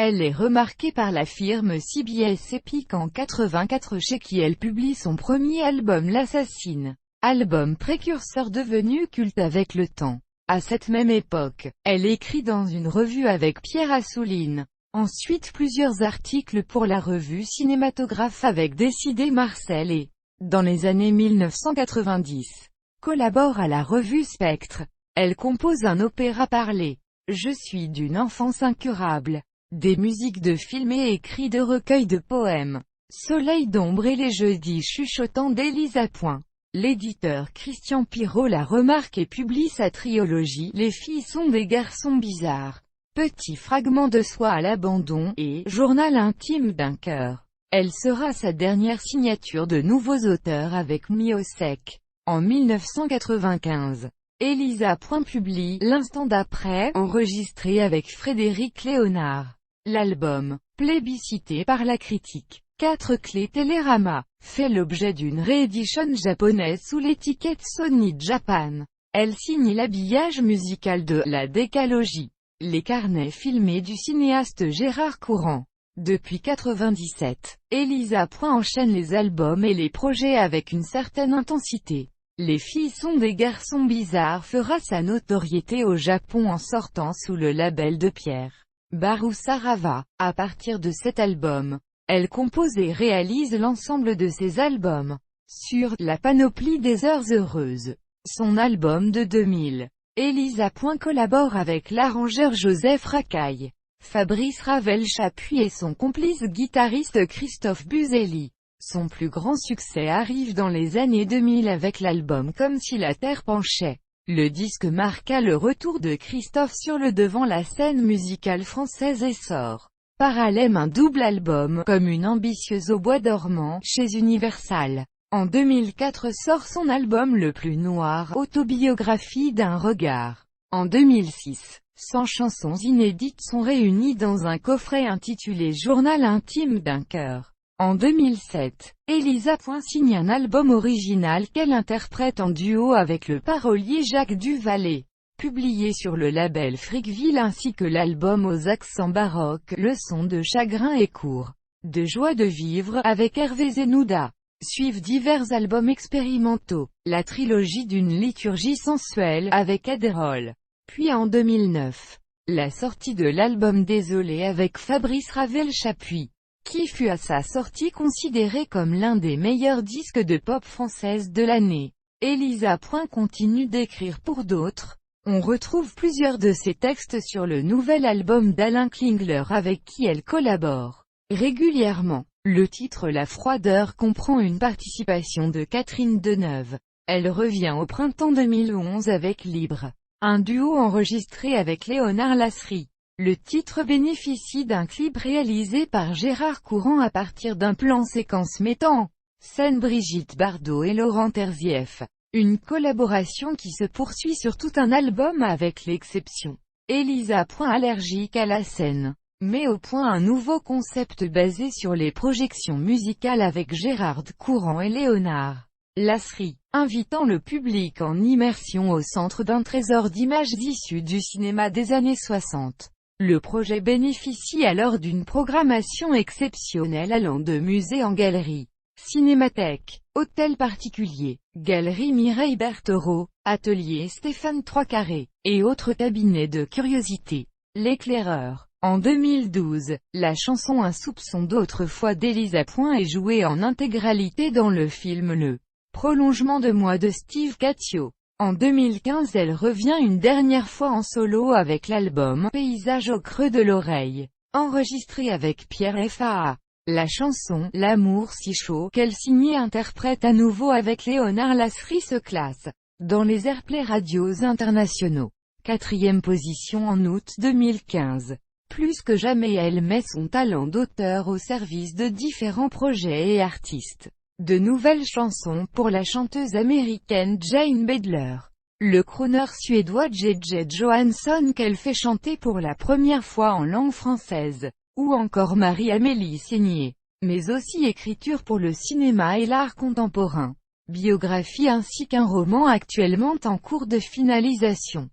Elle est remarquée par la firme CBS Epic en 84 chez qui elle publie son premier album L'Assassine, album précurseur devenu culte avec le temps. À cette même époque, elle écrit dans une revue avec Pierre Assouline. Ensuite plusieurs articles pour la revue Cinématographe avec Décidé Marcel et, dans les années 1990, collabore à la revue Spectre. Elle compose un opéra parlé, Je suis d'une enfance incurable, des musiques de films et écrits de recueils de poèmes, Soleil d'ombre et les jeudis chuchotants d'Elisa Point. L'éditeur Christian Pirot la remarque et publie sa trilogie Les filles sont des garçons bizarres, Petit fragment de soi à l'abandon et Journal intime d'un cœur. Elle sera sa dernière signature de nouveaux auteurs avec Miossec. En 1995, Elisa Point publie L'instant d'après, enregistré avec Frédéric Léonard. L'album, plébiscité par la critique, 4 clés Télérama, fait l'objet d'une réédition japonaise sous l'étiquette Sony Japan. Elle signe l'habillage musical de La Décalogie, les carnets filmés du cinéaste Gérard Courant. Depuis 97, Elisa Point enchaîne les albums et les projets avec une certaine intensité. Les filles sont des garçons bizarres fera sa notoriété au Japon en sortant sous le label de Pierre Barou-Sarava. À partir de cet album, elle compose et réalise l'ensemble de ses albums. Sur La panoplie des heures heureuses, son album de 2000, Elisa Point collabore avec l'arrangeur Joseph Racaille, Fabrice Ravel-Chapuis et son complice guitariste Christophe Buzelli. Son plus grand succès arrive dans les années 2000 avec l'album Comme si la terre penchait. Le disque marqua le retour de Christophe sur le devant la scène musicale française et sort, parallèle un double album, Comme une ambitieuse au bois dormant, chez Universal. En 2004 sort son album le plus noir, Autobiographie d'un regard. En 2006, 100 chansons inédites sont réunies dans un coffret intitulé Journal intime d'un cœur. En 2007, Elisa Point signe un album original qu'elle interprète en duo avec le parolier Jacques Duvallée, publié sur le label Frickville ainsi que l'album aux accents baroques Leçons de chagrin et cours de joie de vivre avec Hervé Zenouda. Suivent divers albums expérimentaux, la trilogie d'une liturgie sensuelle avec Adderall. Puis en 2009, la sortie de l'album Désolé avec Fabrice Ravel-Chapuis, qui fut à sa sortie considéré comme l'un des meilleurs disques de pop française de l'année. Elisa Point continue d'écrire pour d'autres. On retrouve plusieurs de ses textes sur le nouvel album d'Alain Klingler avec qui elle collabore régulièrement. Le titre La Froideur comprend une participation de Catherine Deneuve. Elle revient au printemps 2011 avec Libre, un duo enregistré avec Léonard Lasserie. Le titre bénéficie d'un clip réalisé par Gérard Courant à partir d'un plan séquence mettant en scène Brigitte Bardot et Laurent Terzieff. Une collaboration qui se poursuit sur tout un album avec l'exception Elisa Point allergique à la scène, met au point un nouveau concept basé sur les projections musicales avec Gérard Courant et Léonard Lasserie, invitant le public en immersion au centre d'un trésor d'images issues du cinéma des années 60. Le projet bénéficie alors d'une programmation exceptionnelle allant de musée en galerie, cinémathèque, hôtel particulier, galerie Mireille Berthereau, atelier Stéphane Trois-Carrés, et autres cabinets de curiosité. L'éclaireur. En 2012, la chanson Un soupçon d'autrefois d'Elisa Point est jouée en intégralité dans le film Le Prolongement de moi de Steve Cattio. En 2015 elle revient une dernière fois en solo avec l'album Paysage au creux de l'oreille, enregistré avec Pierre F.A.A. La chanson L'amour si chaud qu'elle signait interprète à nouveau avec Léonard Lasserie se classe dans les Airplay radios internationaux. 4e position en août 2015. Plus que jamais elle met son talent d'auteur au service de différents projets et artistes. De nouvelles chansons pour la chanteuse américaine Jane Bedler, le crooner suédois J.J. Johansson qu'elle fait chanter pour la première fois en langue française, ou encore Marie-Amélie Seigné, mais aussi écriture pour le cinéma et l'art contemporain, biographie ainsi qu'un roman actuellement en cours de finalisation.